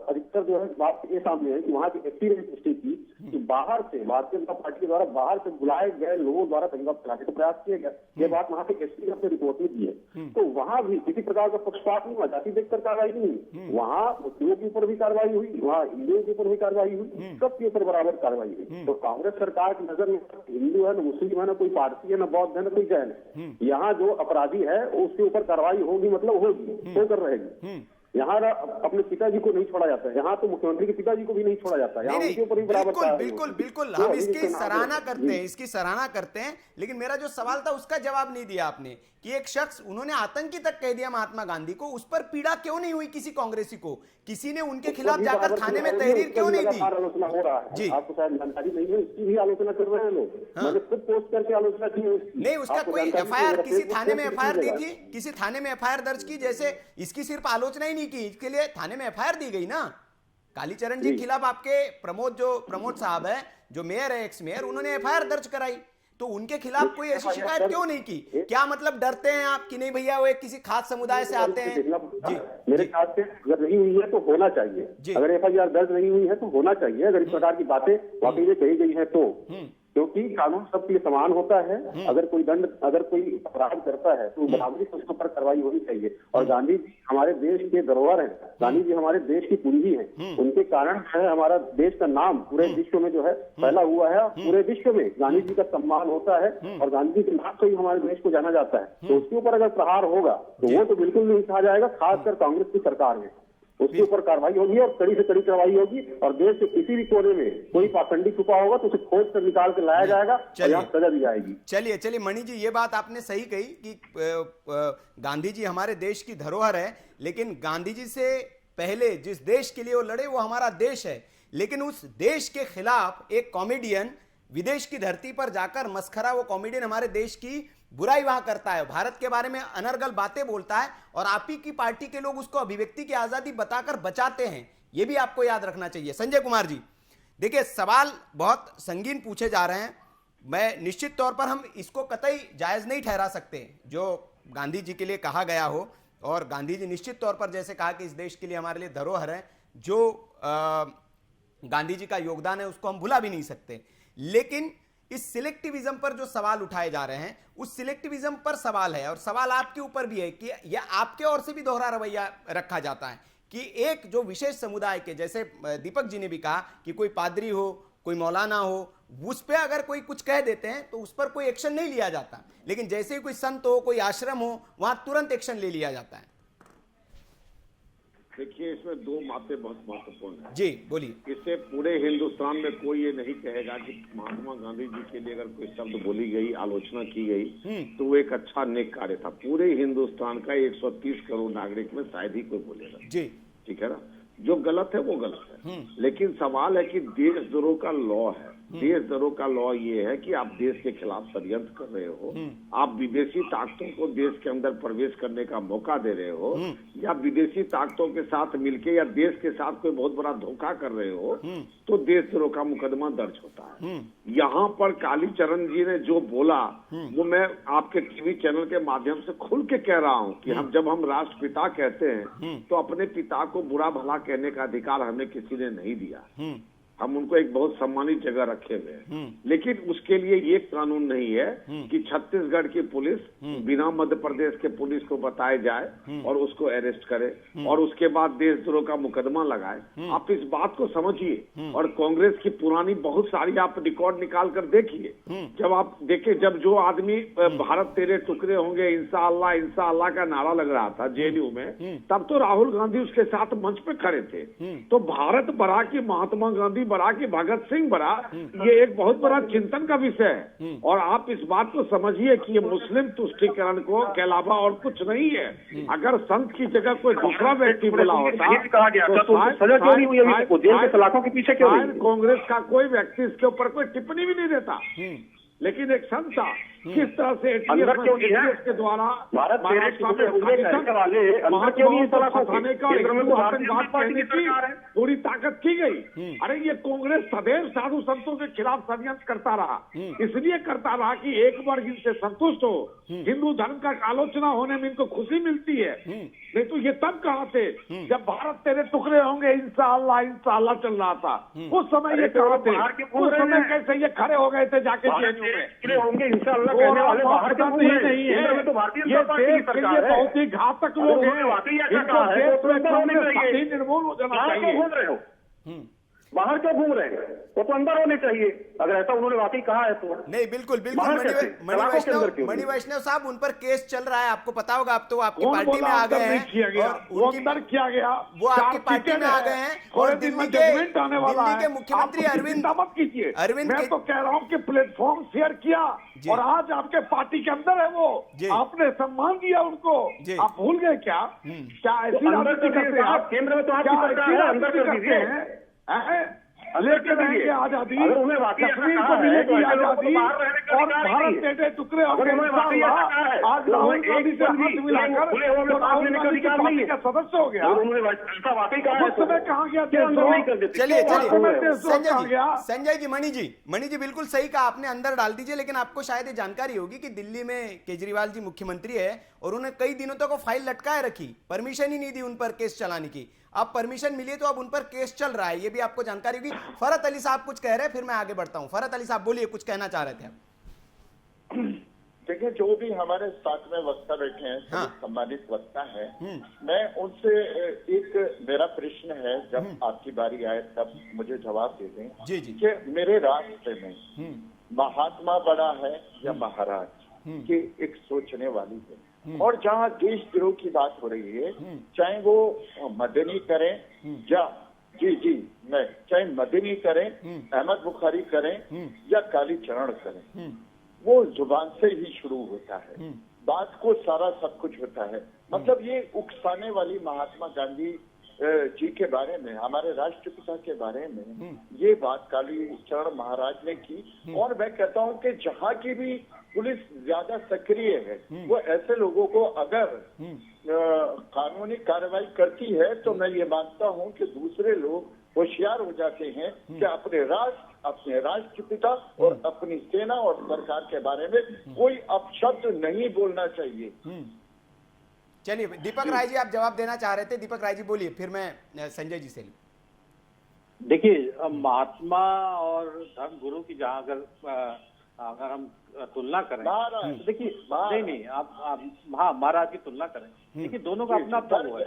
अधिकतर जो है बात ये सामने है कि वहाँ की एसपी ने पुष्टि की कि बाहर से भारतीय जनता पार्टी के द्वारा बाहर से बुलाए गए लोगों द्वारा दंगा फैलाने का प्रयास किया गया। ये बात वहाँ के एसपी ने अपनी रिपोर्ट में दी है। तो वहाँ भी किसी प्रकार का पक्षपात नहीं हुआ, जाति देखकर कार्रवाई नहीं हुई। वहाँ मुस्लिमों के ऊपर भी कार्रवाई हुई, वहाँ हिंदुओं के ऊपर भी कार्रवाई हुई, सबके ऊपर बराबर कार्रवाई हुई। तो कांग्रेस सरकार की नजर में हिंदू है, न मुस्लिम है, न कोई पारसी है, न बौद्ध है, न कोई जैन है। यहाँ जो अपराधी है उसके ऊपर कार्रवाई होगी, मतलब होगी, होकर रहेगी। यहाँ अपने पिताजी को नहीं छोड़ा जाता है, यहाँ तो मुख्यमंत्री के पिताजी को भी नहीं छोड़ा जाता है, यहाँ उनके ऊपर भी बराबर। बिल्कुल बिल्कुल, हम इसकी सराहना करते हैं, इसकी सराहना करते हैं। लेकिन मेरा जो सवाल था उसका जवाब नहीं दिया आपने कि एक शख्स, उन्होंने आतंकी तक कह दिया महात्मा गांधी को, उस पर पीड़ा क्यों नहीं हुई किसी कांग्रेसी को? किसी ने उनके खिलाफ जाकर थाने में तहरीर क्यों नहीं दी? आलोचना हो रहा है जी, आपको शायद जानकारी नहीं है, इसकी भी आलोचना कर रहे हैं लोग। मैंने खुद पोस्ट करके आलोचना की है। नहीं, उसका कोई एफआईआर किसी थाने में एफआईआर दी थी? किसी थाने में एफआईआर दर्ज की? जैसे इसकी सिर्फ आलोचना ही नहीं की, इसके लिए थाने में एफआईआर दी गई ना। कालीचरण जी के खिलाफ आपके प्रमोद साहब है, जो मेयर है, एक्स मेयर, उन्होंने एफआईआर दर्ज कराई। तो उनके खिलाफ कोई ऐसी शिकायत क्यों नहीं की? क्या मतलब डरते हैं आप कि नहीं भैया वो एक किसी खास समुदाय से आते हैं? जी, मेरे ख्याल से अगर नहीं हुई है तो होना चाहिए। अगर एफआईआर दर्ज नहीं हुई है तो होना चाहिए। अगर इस प्रकार की बातें वाकई में कही गई है तो, क्योंकि कानून सबके लिए समान होता है। अगर कोई अपराध करता है तो बराबरी से उसके ऊपर कार्रवाई होनी चाहिए। और गांधी जी हमारे देश के धरोहर हैं, गांधी जी हमारे देश की पूंजी हैं। उनके कारण है हमारा देश का नाम पूरे विश्व में जो है फैला हुआ है। पूरे विश्व में गांधी जी का सम्मान होता है और गांधी जी के नाम से ही हमारे देश को जाना जाता है। तो उसके ऊपर अगर प्रहार होगा तो वो तो बिल्कुल नहीं कहा जाएगा, खासकर कांग्रेस की सरकार में। उसके ऊपर कार्रवाई होगी और कड़ी से कड़ी कार्रवाई होगी। और देश के किसी भी कोने में कोई पाखंडी छुपा होगा तो उसे खोज कर निकाल कर लाया जाएगा और यहाँ सजा दी जाएगी। चलिए मणि जी, ये बात आपने सही कही कि गांधी जी हमारे देश की धरोहर है, लेकिन गांधी जी से पहले जिस देश के लिए वो लड़े वो हमारा देश है। लेकिन उस देश के खिलाफ एक कॉमेडियन विदेश की धरती पर जाकर मस्खरा, वो कॉमेडियन हमारे देश की बुराई वहां करता है, भारत के बारे में अनर्गल बातें बोलता है, और आप ही की पार्टी के लोग उसको अभिव्यक्ति की आजादी बताकर बचाते हैं। यह भी आपको याद रखना चाहिए। संजय कुमार जी, देखिए सवाल बहुत संगीन पूछे जा रहे हैं। मैं निश्चित तौर पर हम इसको कतई जायज नहीं ठहरा सकते जो गांधी जी के लिए कहा गया हो। और गांधी जी निश्चित तौर पर जैसे कहा कि इस देश के लिए हमारे लिए धरोहर है, जो गांधी जी का योगदान है उसको हम भुला भी नहीं सकते। लेकिन इस सिलेक्टिविज्म पर जो सवाल उठाए जा रहे हैं, उस सिलेक्टिविज्म पर सवाल है, और सवाल आपके ऊपर भी है कि यह आपके ओर से भी दोहरा रवैया रखा जाता है कि एक जो विशेष समुदाय के, जैसे दीपक जी ने भी कहा कि कोई पादरी हो, कोई मौलाना हो, उस पर अगर कोई कुछ कह देते हैं तो उस पर कोई एक्शन नहीं लिया जाता, लेकिन जैसे ही कोई संत हो, कोई आश्रम हो, वहां तुरंत एक्शन ले लिया जाता है। देखिए, इसमें दो बातें बहुत महत्वपूर्ण है। जी बोलिए। इससे पूरे हिंदुस्तान में कोई ये नहीं कहेगा कि महात्मा गांधी जी के लिए अगर कोई शब्द बोली गई, आलोचना की गई तो वो एक अच्छा नेक कार्य था। पूरे हिंदुस्तान का 130 करोड़ नागरिक में शायद ही कोई बोलेगा। जी ठीक है ना। जो गलत है वो गलत है, लेकिन सवाल है कि देशद्रोह का लॉ है। देशद्रोह का लॉ ये है कि आप देश के खिलाफ षड्यंत्र कर रहे हो, आप विदेशी ताकतों को देश के अंदर प्रवेश करने का मौका दे रहे हो, या विदेशी ताकतों के साथ मिलके या देश के साथ कोई बहुत बड़ा धोखा कर रहे हो, तो देशद्रोह का मुकदमा दर्ज होता है। यहाँ पर कालीचरण जी ने जो बोला वो मैं आपके टीवी चैनल के माध्यम से खुल के कह रहा हूँ कि जब हम राष्ट्रपिता कहते हैं तो अपने पिता को बुरा भला कहने का अधिकार हमें किसी ने नहीं दिया। हम उनको एक बहुत सम्मानित जगह रखे हुए हैं, लेकिन उसके लिए ये कानून नहीं है कि छत्तीसगढ़ की पुलिस बिना मध्य प्रदेश के पुलिस को बताए जाए और उसको अरेस्ट करे और उसके बाद देशद्रोह का मुकदमा लगाए। आप इस बात को समझिए। और कांग्रेस की पुरानी बहुत सारी आप रिकॉर्ड निकाल कर देखिए। जब आप देखे, जब जो आदमी भारत तेरे टुकड़े होंगे इंशाअल्लाह का नारा लग रहा था जेएनयू में, तब तो राहुल गांधी उसके साथ मंच पे खड़े थे। तो भारत बड़ा की महात्मा गांधी बना कि भगत सिंह बना, ये एक बहुत बड़ा चिंतन का विषय है। और आप इस बात को समझिए कि ये मुस्लिम तुष्टीकरण को के अलावा और कुछ नहीं है। अगर संत की जगह कोई दूसरा व्यक्ति बोला होता तो सजा क्यों नहीं हुई अभी तक? जेल के सलाखों के पीछे क्यों? कांग्रेस का कोई व्यक्ति इसके ऊपर कोई टिप्पणी भी नहीं देता, लेकिन एक संत था किस तरह से एटीएस के द्वारा भारत वाले पूरी ताकत की गई। अरे ये कांग्रेस सदैव साधु संतों के खिलाफ षड्यंत्र करता रहा, इसलिए करता रहा कि एक बार इनसे संतुष्ट हो, हिंदू धर्म का आलोचना होने में इनको खुशी मिलती है। नहीं तो ये तब कहा थे जब भारत तेरे टुकड़े होंगे इंशाअल्लाह इंशाअल्लाह चल रहा था, उस समय ये कहा थे। उस समय कैसे ये खड़े हो गए थे जाके जेएनयू में होंगे इंशाअल्लाह कहने वाले बाहर के नहीं है। तो भारतीय जनता पार्टी की सरकार है, बहुत ही घातक लोग हैं। इनको देश में कांग्रेस निर्मूल हो जाना चाहिए। घूम रहे हो बाहर क्यों घूम रहे हैं? वो तो अंदर होने चाहिए, अगर ऐसा उन्होंने वाकई कहा है तो। नहीं बिल्कुल बिल्कुल मणि वैष्णव साहब, उन पर केस चल रहा है, आपको पता होगा। अब तो आपकी पार्टी में आ गए हैं, वो अंदर किया गया, वो आपकी पार्टी में आ गए हैं। और दिल्ली के मुख्यमंत्री अरविंद मैं तो कह रहा हूँ कि प्लेटफॉर्म शेयर किया और आज आपके पार्टी के अंदर है वो, आपने सम्मान दिया उनको, आप भूल गए क्या? क्या ऐसी राजनीति करते हैं आप? केंद्र में तो आपकी सरकार है, अंदर करते हैं लेके रहेंगे आजादी, कश्मीर को मिलेगी आजादी और भारत के टुकड़े आज राहुल गांधी से हाथ मिलाकर राहुल गांधी की पार्टी का सदस्य हो गया। उस समय कहाँ गया? चलिए संजय जी, मणि जी बिल्कुल सही कहा आपने, अंदर डाल दीजिए। लेकिन आपको शायद ये जानकारी होगी कि दिल्ली में केजरीवाल जी मुख्यमंत्री है और उन्हें कई दिनों तक वो फाइल लटकाए रखी, परमिशन ही नहीं दी उन पर केस चलाने की। अब परमिशन मिली तो अब उन पर केस चल रहा है, ये भी आपको जानकारी होगी। फरहत अली साहब कुछ कह रहे हैं, फिर मैं आगे बढ़ता हूं। फरहत अली साहब बोलिए, कुछ कहना चाह रहे थे आप। देखिए, जो भी हमारे साथ में वक्ता बैठे हैं, सम्मानित वक्ता है, मैं उनसे एक मेरा प्रश्न है, जब आपकी बारी आए तब मुझे जवाब दे दें कि मेरे राष्ट्र में महात्मा बड़ा है या महाराज, की एक सोचने वाली है। और जहाँ देशद्रोह की बात हो रही है, चाहे वो मदनी करें या चाहे मदनी करें, अहमद बुखारी करें या कालीचरण करें, वो जुबान से ही शुरू होता है, बात को सारा सब कुछ होता है। मतलब ये उकसाने वाली महात्मा गांधी जी के बारे में, हमारे राष्ट्रपिता के बारे में ये बात कालीचरण महाराज ने की। और मैं कहता हूँ कि जहाँ की भी पुलिस ज्यादा सक्रिय है, वो ऐसे लोगों को अगर कानूनी कार्रवाई करती है तो मैं ये मानता हूँ कि दूसरे लोग होशियार हो जाते हैं कि अपने राष्ट्र, अपने राष्ट्रपिता और अपनी सेना और सरकार के बारे में कोई अपशब्द नहीं बोलना चाहिए। चलिए दीपक राय जी, आप जवाब देना चाह रहे थे। दीपक राय जी बोलिए, फिर मैं संजय जी से। देखिए, महात्मा और धर्म गुरु की जहाँ अगर हम तुलना करें तो देखिए, नहीं आप महाराज की तुलना करें, देखिए दोनों का अपना अपना वो है।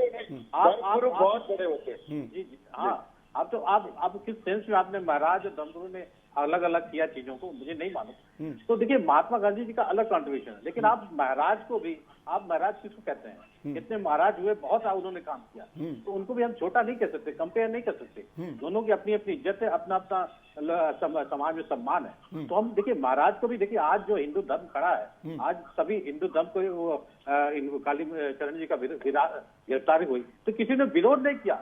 आप बहुत बड़े होते हैं। जी हाँ, आप किस सेंस में आपने महाराज और धर्मगुरु ने अलग अलग किया चीजों को, मुझे नहीं मालूम। तो देखिए, महात्मा गांधी जी का अलग कंट्रीब्यूशन है, लेकिन आप महाराज को भी, आप महाराज किसको कहते हैं? इतने महाराज हुए, बहुत उन्होंने काम किया, तो उनको भी हम छोटा नहीं कह सकते, कंपेयर नहीं कर सकते। दोनों की अपनी अपनी इज्जत है, अपना अपना समाज में सम्मान है। तो हम देखिए, महाराज को भी देखिए, आज जो हिंदू धर्म खड़ा है, आज सभी हिंदू धर्म को कालीचरण जी का गिरफ्तारी हुई तो किसी ने विरोध नहीं किया।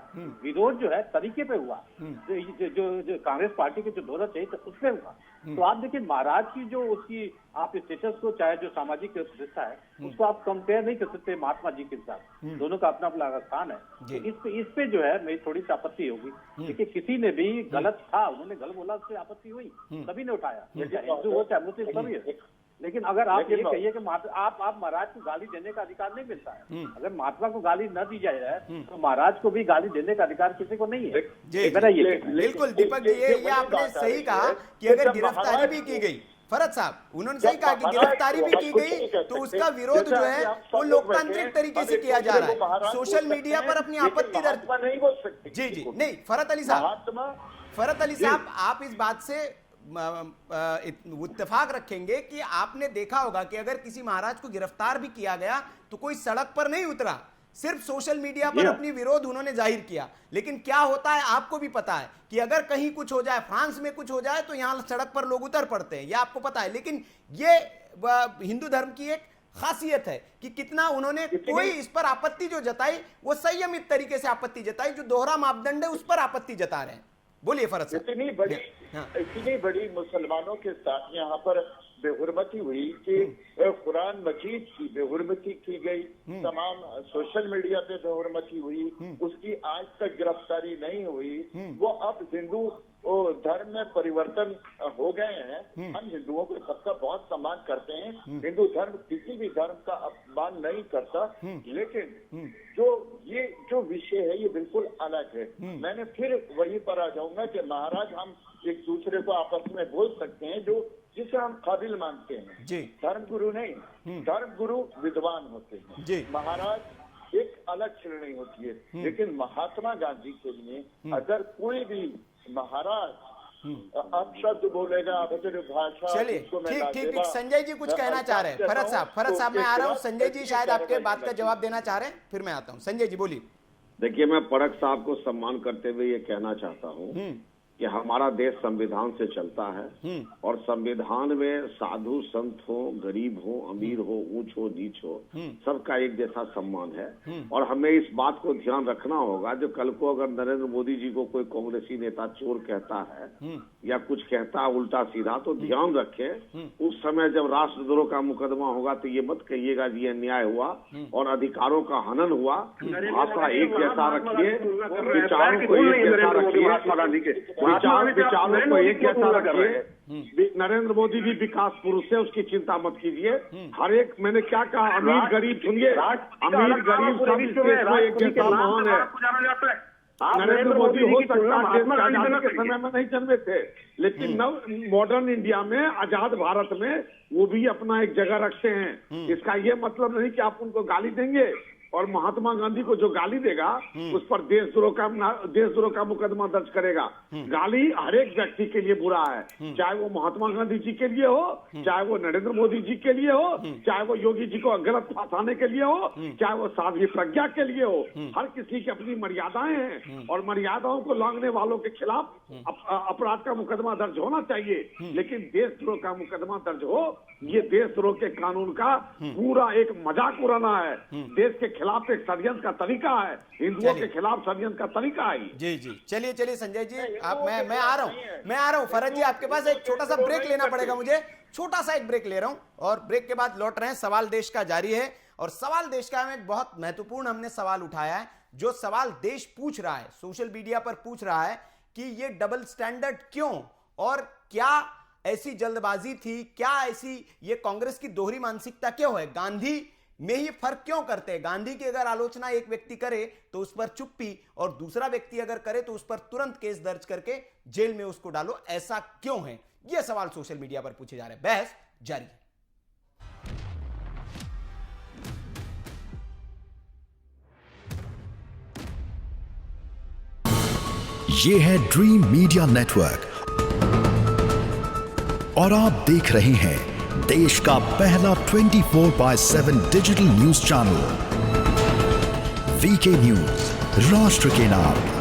विरोध जो है तरीके पे हुआ, जो कांग्रेस पार्टी के जो दोहरा चाहिए उसमें हुआ। तो आप देखिए, महाराज की जो उसकी आप स्टेटस को, चाहे जो सामाजिक प्रतिष्ठा है, उसको आप कंपेयर नहीं कर सकते महात्मा जी के साथ। दोनों का अपना अपना स्थान है। तो इस पे जो है मेरी थोड़ी सी आपत्ति होगी। देखिए, किसी ने भी गलत था, उन्होंने गलत बोला, उससे आपत्ति हुई, सभी ने उठाया, हिंदू हो चाहे मुस्लिम, सभी है। लेकिन अगर आप ये कहिए कि आप महाराज को गाली देने का अधिकार नहीं मिलता है, अगर महात्मा को गाली न दी जाए तो महाराज को भी गाली देने का अधिकार किसी को नहीं है। बिल्कुल दीपक जी, ये आपने सही कहा कि अगर गिरफ्तारी भी की गई, फरहत साहब उन्होंने सही कहा कि गिरफ्तारी भी की गई तो उसका विरोध जो है वो लोकतांत्रिक तरीके से किया जा रहा है। सोशल मीडिया पर अपनी आपत्ति दर्ज नहीं बोल सकते। जी नहीं, फरहत अली साहब आप इस बात से इत्तेफाक रखेंगे कि आपने देखा होगा कि अगर किसी महाराज को गिरफ्तार भी किया गया तो कोई सड़क पर नहीं उतरा, सिर्फ सोशल मीडिया पर अपनी विरोध उन्होंने जाहिर किया, लेकिन क्या होता है आपको भी पता है कि अगर कहीं कुछ हो जाए, फ्रांस में कुछ हो जाए तो यहां सड़क पर लोग उतर पड़ते हैं, यह आपको पता है। लेकिन ये हिंदू धर्म की एक खासियत है कि कितना उन्होंने कोई इस पर आपत्ति जो जताई वो संयमित तरीके से आपत्ति जताई, जो दोहरा मापदंड है उस पर आपत्ति जता रहे हैं। बोलिए फरज साहब। इतनी बड़ी मुसलमानों के साथ यहाँ पर बेहुरमती हुई कि कुरान मजीद की बेहुरमती की गई, तमाम सोशल मीडिया पे बेहुरमती हुई, उसकी आज तक गिरफ्तारी नहीं हुई। वो अब हिंदू धर्म में परिवर्तन हो गए हैं। हम हिंदुओं को सबका बहुत सम्मान करते हैं, हिंदू धर्म किसी भी धर्म का अपमान नहीं करता, लेकिन जो विषय है ये बिल्कुल अलग है। मैंने फिर वहीं पर आ जाऊंगा कि महाराज हम एक दूसरे को आपस में बोल सकते हैं जो जिसे हम काबिल मानते हैं। धर्म गुरु नहीं, धर्म गुरु विद्वान होते हैं। महाराज एक अलग श्रेणी होती है, लेकिन महात्मा गांधी के लिए अगर कोई भी महाराज अपशब्द बोलेगा, अभद्र भाषा, चलिए ठीक, संजय जी कुछ कहना चाह रहे हैं। फरज साहब मैं आ रहा हूँ। संजय जी शायद आपके बात का जवाब देना चाह रहे हैं, फिर मैं आता हूँ। संजय जी बोलिए। देखिए, मैं परख साहब को सम्मान करते हुए ये कहना चाहता हूँ कि हमारा देश संविधान से चलता है और संविधान में साधु संत हो, गरीब हो, अमीर हो, ऊंच हो, नीच हो, सबका एक जैसा सम्मान है। और हमें इस बात को ध्यान रखना होगा, जो कल को अगर नरेंद्र मोदी जी को कोई कांग्रेसी नेता चोर कहता है या कुछ कहता है उल्टा सीधा, तो ध्यान रखें उस समय जब राष्ट्रद्रोह का मुकदमा होगा तो ये मत कहिएगा ये अन्याय हुआ और अधिकारों का हनन हुआ। भाषा एक जैसा रखिए, विचारों को एक जैसा रखिए, विचारों को एक जैसा रखिए। नरेंद्र मोदी भी विकास पुरुष है, उसकी चिंता मत कीजिए। हर एक, मैंने क्या कहा, अमीर गरीब, सुनिए, अमीर गरीब सब इस देश में एक जैसा महान है। नरेंद्र मोदी हो सकता है आजादी के समय में नहीं जन्मे थे, लेकिन नव मॉडर्न इंडिया में, आजाद भारत में वो भी अपना एक जगह रखते हैं। इसका ये मतलब नहीं कि आप उनको गाली देंगे और महात्मा गांधी को जो गाली देगा उस पर देशद्रोह का मुकदमा दर्ज करेगा। गाली हर एक व्यक्ति के लिए बुरा है, चाहे वो महात्मा गांधी जी के लिए हो, चाहे वो नरेंद्र मोदी जी के लिए हो, चाहे वो योगी जी को गलत फंसाने के लिए हो, चाहे वो साध्वी प्रज्ञा के लिए हो। हर किसी की अपनी मर्यादाएं हैं और मर्यादाओं को लांघने वालों के खिलाफ अपराध का मुकदमा दर्ज होना चाहिए। लेकिन देशद्रोह का मुकदमा दर्ज हो, ये देशद्रोह के कानून का पूरा एक मजाक उड़ाना है। देश के खिलाफ एक षड्यंत्र का तरीका है, हिंदुओं के खिलाफ षड्यंत्र का तरीका है। जी चलिए संजय जी, आप मैं आ रहा हूँ। फरज जी आपके पास एक छोटा सा ब्रेक लेना पड़ेगा मुझे, छोटा सा एक ब्रेक ले रहा हूँ और ब्रेक के बाद लौट रहे हैं। सवाल देश का जारी है और सवाल देश का एक बहुत महत्वपूर्ण हमने सवाल उठाया है। जो सवाल देश पूछ रहा है, सोशल मीडिया पर पूछ रहा है कि ये डबल स्टैंडर्ड क्यों, और क्या ऐसी जल्दबाजी थी, क्या ऐसी ये कांग्रेस की दोहरी मानसिकता क्यों है, गांधी में ही फर्क क्यों करते हैं। गांधी की अगर आलोचना एक व्यक्ति करे तो उस पर चुप्पी, और दूसरा व्यक्ति अगर करे तो उस पर तुरंत केस दर्ज करके जेल में उसको डालो, ऐसा क्यों है। यह सवाल सोशल मीडिया पर पूछे जा रहे हैं। बहस जारी है। ये है ड्रीम मीडिया नेटवर्क और आप देख रहे हैं देश का पहला 24/7 digital news channel VK news, राष्ट्र के नाम।